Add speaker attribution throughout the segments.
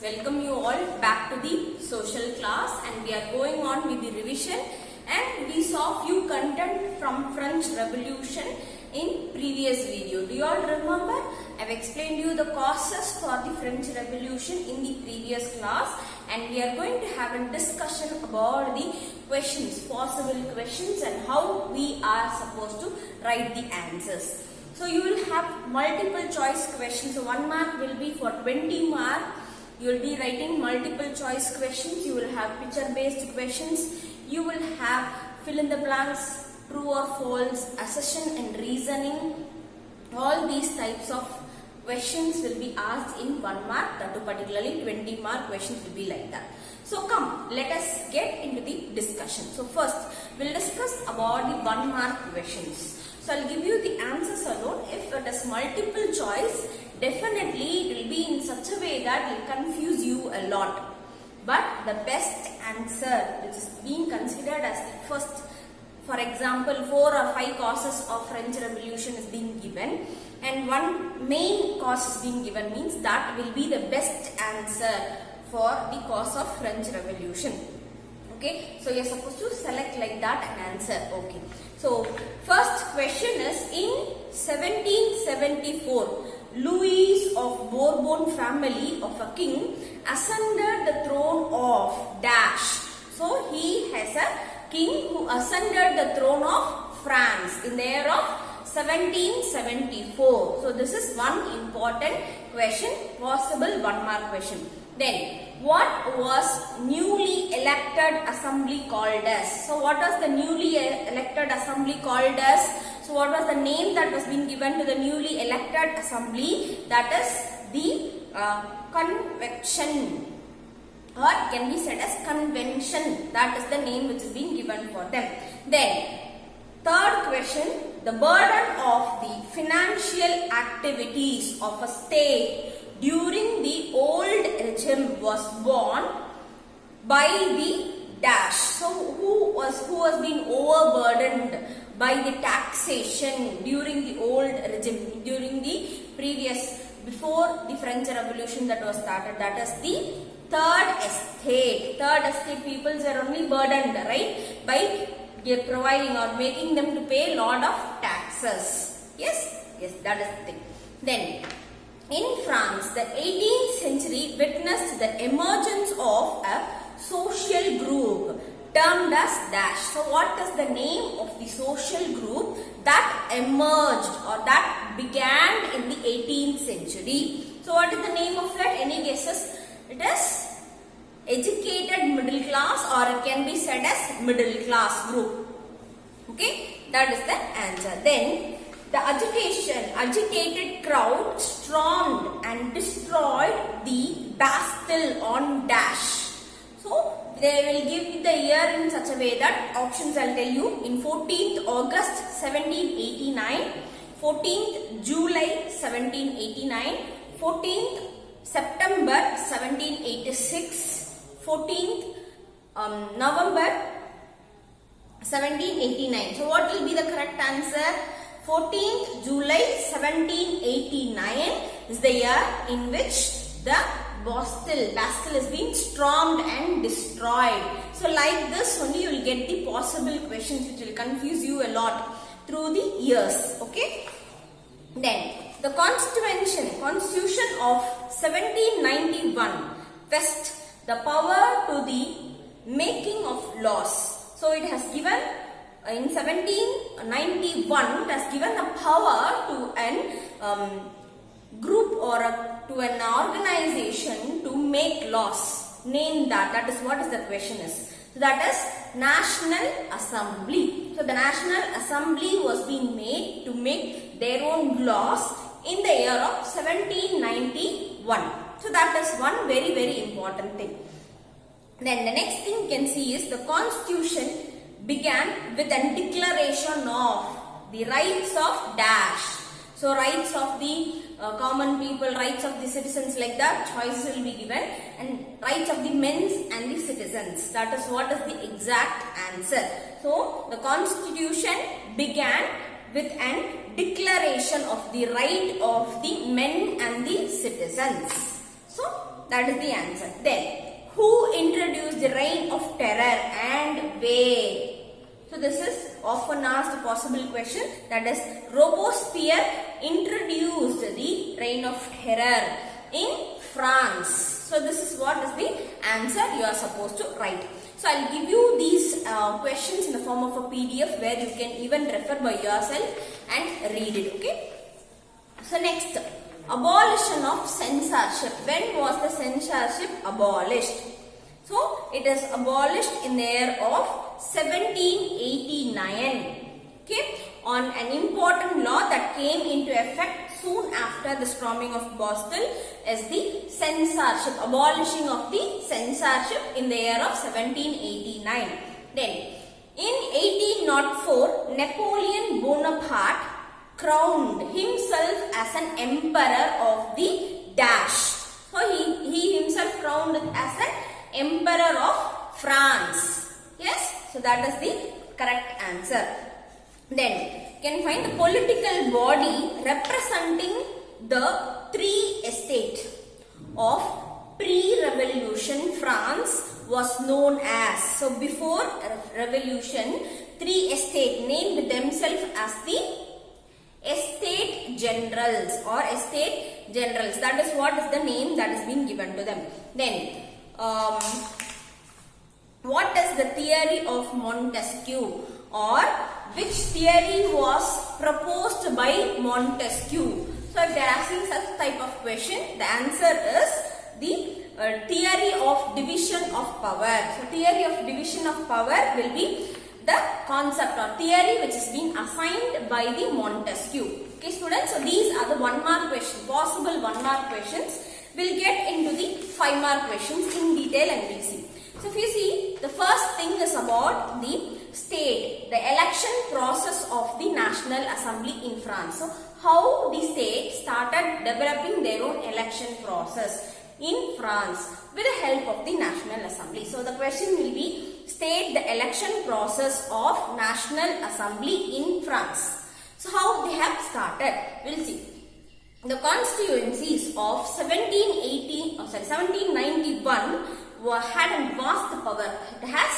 Speaker 1: welcome you all back to the social class, and we are going on with the revision, and we saw few content from French Revolution in previous video. Do you all remember? I have explained you the causes for the French Revolution in the previous class, and we are going to have a discussion about the questions, possible questions, and how we are supposed to write the answers. So you will have multiple choice questions. So 1 mark will be for 20 mark. You will be writing multiple choice questions. You will have picture based questions. You will have fill in the blanks, true or false, assertion and reasoning. All these types of questions will be asked in 1 mark. That too particularly 20 mark questions will be like that. So come, let us get into the discussion. So first, we will discuss about the 1 mark questions. So I will give you the answers alone. If it is multiple choice, definitely it will be in such a way that it will confuse you a lot. But the best answer which is being considered as the first, for example 4 or 5 causes of French Revolution is being given and one main cause is being given, means that will be the best answer for the cause of French Revolution. Okay, so you are supposed to select like that and answer. Okay, so first question is, in 1774 Louis of Bourbon family of a king ascended the throne of dash. So he has a king who ascended the throne of France in the year of 1774. So this is one important question, possible 1 mark question. Then, what was newly elected assembly called as? So what was the newly elected assembly called as? So what was the name that was being given to the newly elected assembly? That is the convention, or it can be said as convention. That is the name which is being given for them. Then third question, the burden of the financial activities of a state during the old regime was borne by the dash. So who was being overburdened by the taxation during the old regime, during the previous, before the French Revolution that was started? That is the third estate. Third estate peoples were only burdened, right, by providing or making them to pay lot of taxes. Yes, that is the thing. Then in France, the 18th century witnessed the emergence of a social group termed as dash. So what is the name of the social group that emerged or that began in the 18th century? So what is the name of that? Any guesses? It is educated middle class, or it can be said as middle class group. Okay, that is the answer. Then the agitated crowd stormed and destroyed the Bastille on dash. So they will give the year in such a way that options I will tell you: in 14th August 1789, 14th July 1789, 14th September 1786, 14th November 1789. So what will be the correct answer? 14th July 1789 is the year in which the Bastille is being stormed and destroyed. So like this only you will get the possible questions which will confuse you a lot through the years. Okay. Then the Constitution of 1791 vests the power to the making of laws. So it has given in 1791, it has given the power to an group or to an organization to make laws. Name that. That is what is the question is. So that is National Assembly. So the National Assembly was being made to make their own laws in the year of 1791. So that is one very, very important thing. Then the next thing you can see is the Constitution began with a declaration of the rights of dash. So rights of the common people, rights of the citizens, like that choices will be given, and rights of the men and the citizens. That is what is the exact answer. So the Constitution began with an declaration of the right of the men and the citizens. So That is the answer. Then, who introduced the reign of terror and where? So this is often asked possible question, that is Robespierre introduced the reign of terror in France. So this is what is the answer you are supposed to write. So I'll give you these questions in the form of a PDF where you can even refer by yourself and read it. Okay. So next, abolition of censorship. When was the censorship abolished? So it is abolished in the year of 1789. Okay, on an important law that came into effect soon after the storming of Bastille is the censorship, abolishing of the censorship in the year of 1789. Then in 1804, Napoleon Bonaparte crowned himself as an emperor of the dash. So he himself crowned as an emperor of France. Yes, so that is the correct answer. Then you can find the political body representing the three estates of pre-revolution France was known as. So before revolution, three estates named themselves as the estate generals or estate generals. That is what is the name that is being given to them. Then what is the theory of Montesquieu, or which theory was proposed by Montesquieu? So if they are asking such type of question, the answer is the theory of division of power. So theory of division of power will be the concept or theory which is being assigned by the Montesquieu. Okay students, so these are the 1 mark questions, possible 1 mark questions. We'll get into the 5 mark questions in detail and we'll see. So if you see, the first thing is about the state, the election process of the National Assembly in France. So how the state started developing their own election process in France with the help of the National Assembly. So the question will be, state the election process of National Assembly in France. So how they have started, we'll see. The constituencies of 1791 had a vast power. It has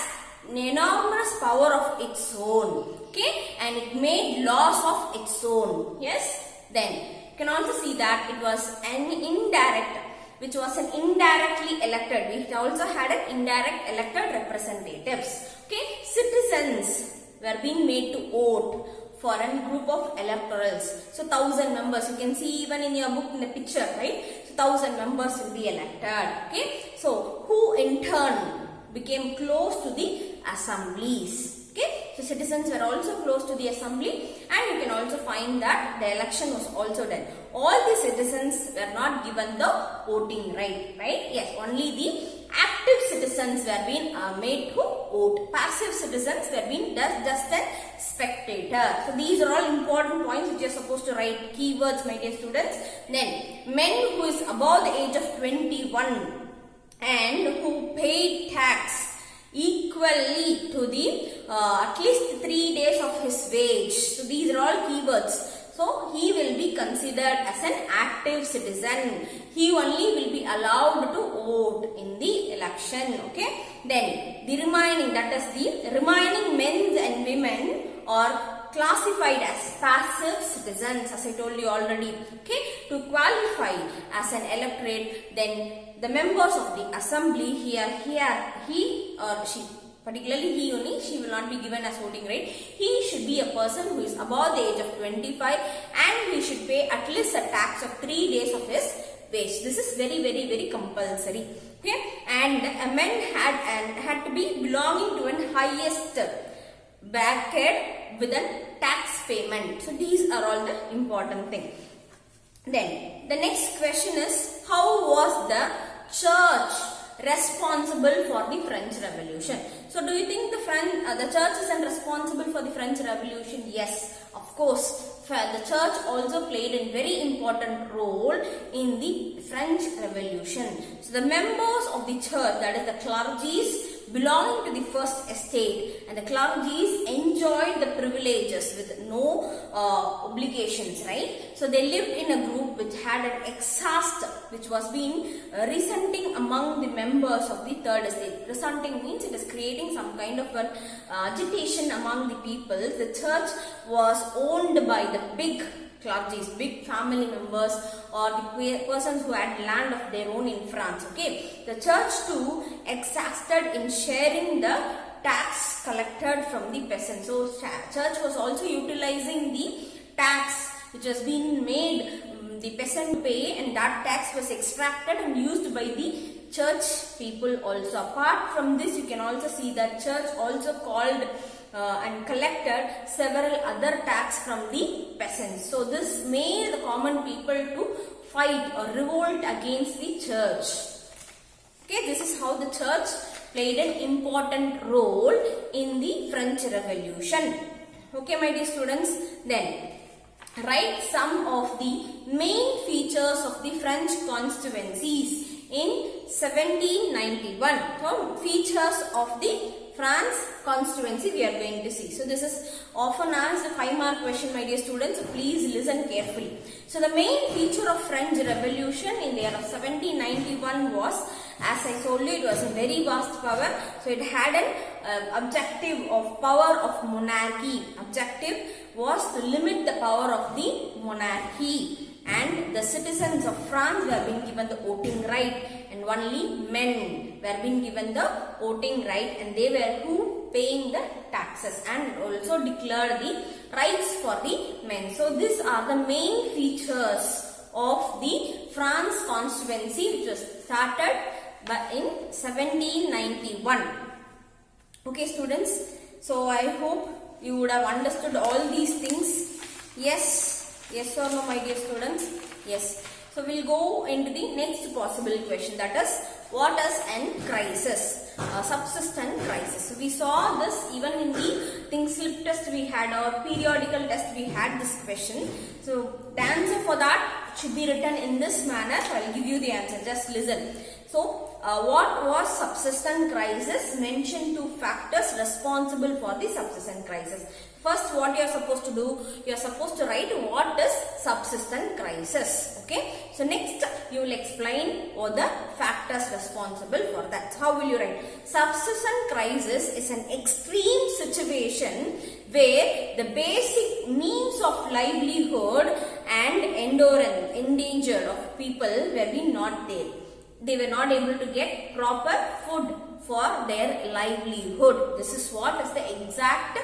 Speaker 1: an enormous power of its own. Okay, and it made laws of its own. Yes. Then you can also see that it was an indirect, which was an indirectly elected. We also had an indirect elected representatives. Okay, citizens were being made to vote for a group of electorals. So 1000 members, you can see even in your book in the picture, right? So 1000 members will be elected. Okay, so who in turn became close to the assemblies. Okay, so citizens were also close to the assembly, and you can also find that the election was also done. All the citizens were not given the voting right, right? Yes, only the active citizens were being made to vote. Passive citizens were being just a spectator. So these are all important points which you are supposed to write, keywords, my dear students. Then, men who is above the age of 21 and who paid tax equally to the at least 3 days of his wage. So these are all keywords. So he will be considered as an active citizen. He only will be allowed to vote in the election. Okay. Then the remaining, that is the remaining men and women are classified as passive citizens, as I told you already. Okay. To qualify as an electorate, then the members of the assembly he or she, particularly he only, she will not be given as voting right. He should be a person who is above the age of 25 and he should pay at least a tax of 3 days of his wage. This is very compulsory. Okay, and a man had to be belonging to an highest bracket with a tax payment. So these are all the important things. Then the next question is, how was the church responsible for the French Revolution? So do you think the church isn't responsible for the French Revolution? Yes, of course. The church also played a very important role in the French Revolution. So the members of the church, that is the clergies, belonging to the first estate, and the clergies enjoyed the privileges with no obligations, right? So they lived in a group which had an exhaust which was being resenting among the members of the third estate. Resenting means it is creating some kind of an agitation among the people. The church was owned by the big clergies, big family members, or the persons who had land of their own in France. Okay, the church too exhausted in sharing the tax collected from the peasants. So church was also utilizing the tax which was being made the peasant pay, and that tax was extracted and used by the church people also. Apart from this, you can also see that church also called and collected several other tax from the peasants. So this made the common people to fight or revolt against the church. Okay, this is how the church played an important role in the French Revolution. Okay, my dear students, then write some of the main features of the French constituencies in 1791. So, features of the France constituency we are going to see. So, this is often asked a 5-mark question, my dear students. So, please listen carefully. So, the main feature of French Revolution in the year of 1791 was, as I told you, it was a very vast power. So, it had an objective of power of monarchy. Objective was to limit the power of the monarchy. And the citizens of France were being given the voting right, and only men were being given the voting right, and they were who paying the taxes, and also declared the rights for the men. So these are the main features of the France constituency, which was started in 1791. Okay, students, so I hope you would have understood all these things. Yes or no, my dear students? Yes. So we'll go into the next possible question, that is, what is an crisis? Subsistent crisis. So we saw this even in the think slip test we had, or periodical test we had this question. So the answer for that should be written in this manner. So I will give you the answer. Just listen. So what was subsistent crisis? Mention 2 factors responsible for the subsistent crisis. First, what you are supposed to do, you are supposed to write what is subsistent crisis. Okay. So next you will explain what the factors responsible for that. How will you write? Subsistent crisis is an extreme situation where the basic means of livelihood and endanger of people were being not there. They were not able to get proper food for their livelihood. This is what is the exact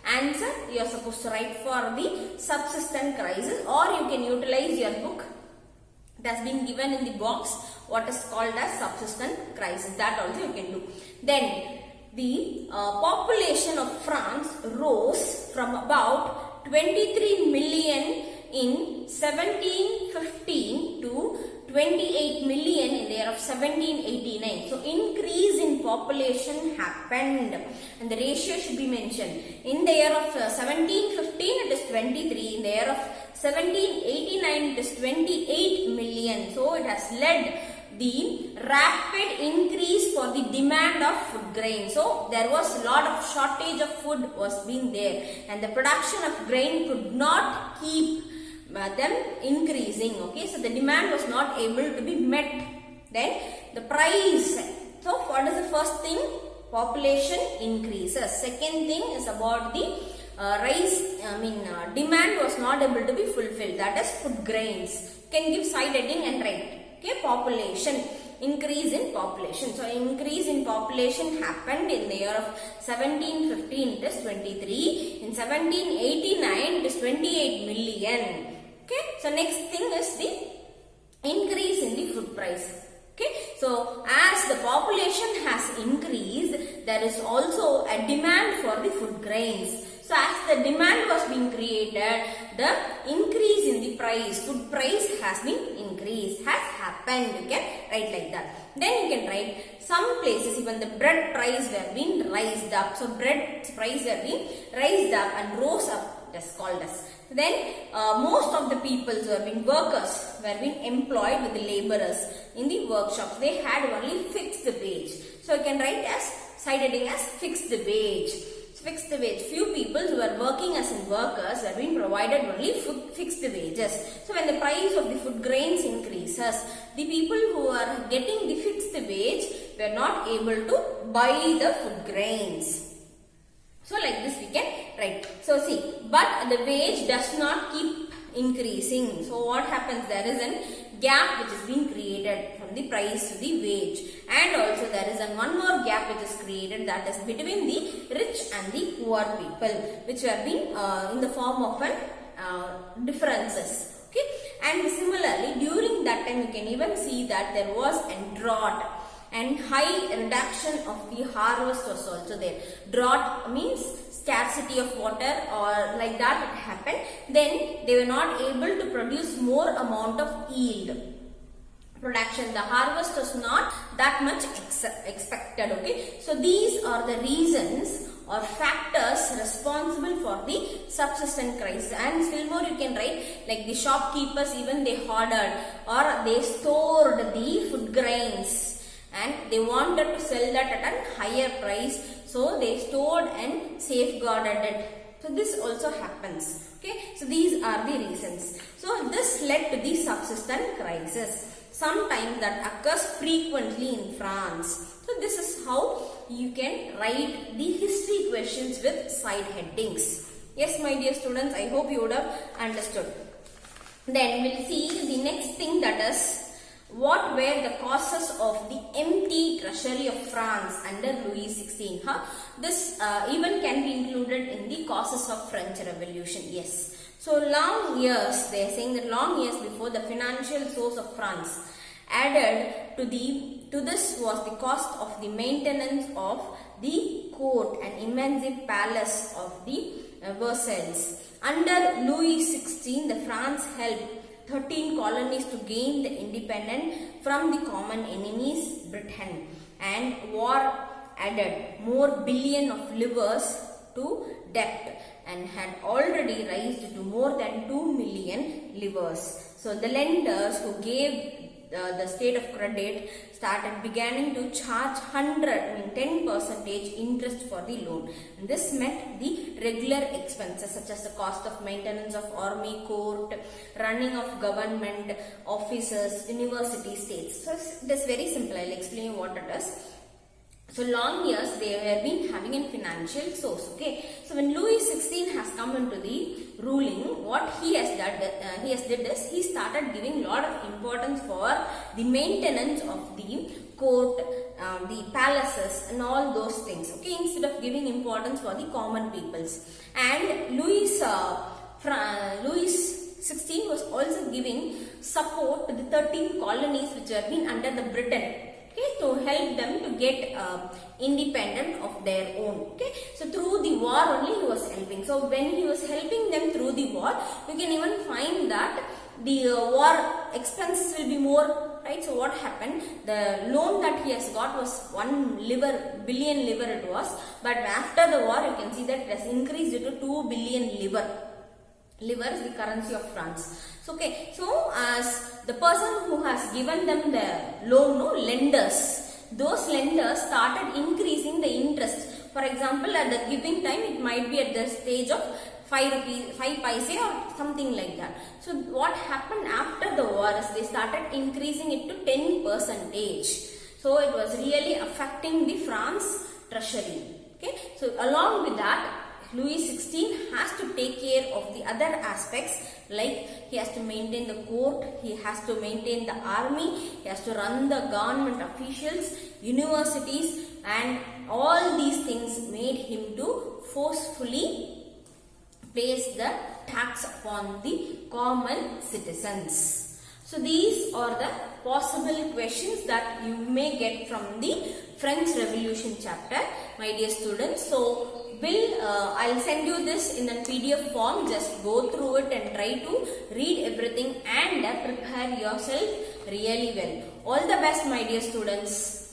Speaker 1: answer you are supposed to write for the subsistent crisis, or you can utilize your book. It has been given in the box what is called as subsistent crisis. That also you can do. Then the population of France rose from about 23 million in 1715 to 28 million in the year of 1789. So increase in population happened, and the ratio should be mentioned. In the year of 1715 it is 23. In the year of 1789 it is 28 million. So it has led the rapid increase for the demand of food grain. So there was a lot of shortage of food was being there, and the production of grain could not keep them increasing. Okay, so the demand was not able to be met. Then the price. So what is the first thing? Population increases. Second thing is about the demand was not able to be fulfilled. That is food grains. You can give side heading and write. Okay, population. Increase in population. So increase in population happened in the year of 1715 it is 23. In 1789 it is 28 million. Okay, so next thing is the increase in the food price. Okay, so as the population has increased, there is also a demand for the food grains. So as the demand was being created, the increase in the price, food price has been increased, has happened. You can write like that. Then you can write some places even the bread price were being raised up. So bread price were being raised up and rose up, it is called as. Then most of the people who were being workers were being employed with the laborers in the workshops. They had only fixed wage. So you can write as side heading as fixed wage. Fixed wage. Few people who are working as in workers are being provided only fixed wages. So when the price of the food grains increases, the people who are getting the fixed wage were not able to buy the food grains. So like this we can write. So see, but the wage does not keep increasing. So what happens? There is a gap which is being created from the price to the wage, and also there is one more gap which is created, that is between the rich and the poor people, which have been in the form of differences. Okay, and similarly during that time you can even see that there was a drought and high reduction of the harvest was also there. Drought means scarcity of water, or like that it happened. Then they were not able to produce more amount of yield. Production, the harvest was not that much expected. Okay, so these are the reasons or factors responsible for the subsistence crisis. And still more you can write, like the shopkeepers even they hoarded or they stored the food grains and they wanted to sell that at a higher price, so they stored and safeguarded it. So this also happens. Okay, so these are the reasons. So this led to the subsistence crisis. Sometimes that occurs frequently in France. So this is how you can write the history questions with side headings. Yes, my dear students, I hope you would have understood. Then we will see the next thing, that is, what were the causes of the empty treasury of France under Louis XVI? This even can be included in the causes of French Revolution. Yes. So long years, they are saying that long years before, the financial source of France added to this was the cost of the maintenance of the court and immense palace of the Versailles. Under Louis XVI, the France helped 13 colonies to gain the independence from the common enemies Britain, and war added more billion of livres to debt and had already raised to more than 2 million livres. So the lenders who gave the state of credit started beginning to charge 10% interest for the loan. And this met the regular expenses such as the cost of maintenance of army, court, running of government offices, university, states. So it is very simple. I will explain you what it is. So long years they were been having a financial source. Okay. So when Louis XVI has come into the ruling, what he has did is he started giving a lot of importance for the maintenance of the court, the palaces and all those things. Okay, instead of giving importance for the common peoples. And Louis XVI was also giving support to the 13 colonies which have been under the Britain. Okay, to help them to get independent of their own. Okay, so through the war only he was helping. So when he was helping them through the war, you can even find that the war expenses will be more, right? So what happened? The loan that he has got was 1 billion livre it was, but after the war you can see that it has increased to 2 billion livre. Livre is the currency of France. So, okay, so as the person who has given them the loan, lenders, those lenders started increasing the interest. For example, at the giving time, it might be at the stage of 5 paise or something like that. So what happened after the war is they started increasing it to 10%. So it was really affecting the France treasury. Okay, so along with that, Louis XVI has to take care of the other aspects, like he has to maintain the court, he has to maintain the army, he has to run the government officials, universities, and all these things made him to forcefully place the tax upon the common citizens. So these are the possible questions that you may get from the French Revolution chapter, my dear students. So I'll send you this in a PDF form. Just go through it and try to read everything and prepare yourself really well. All the best, my dear students.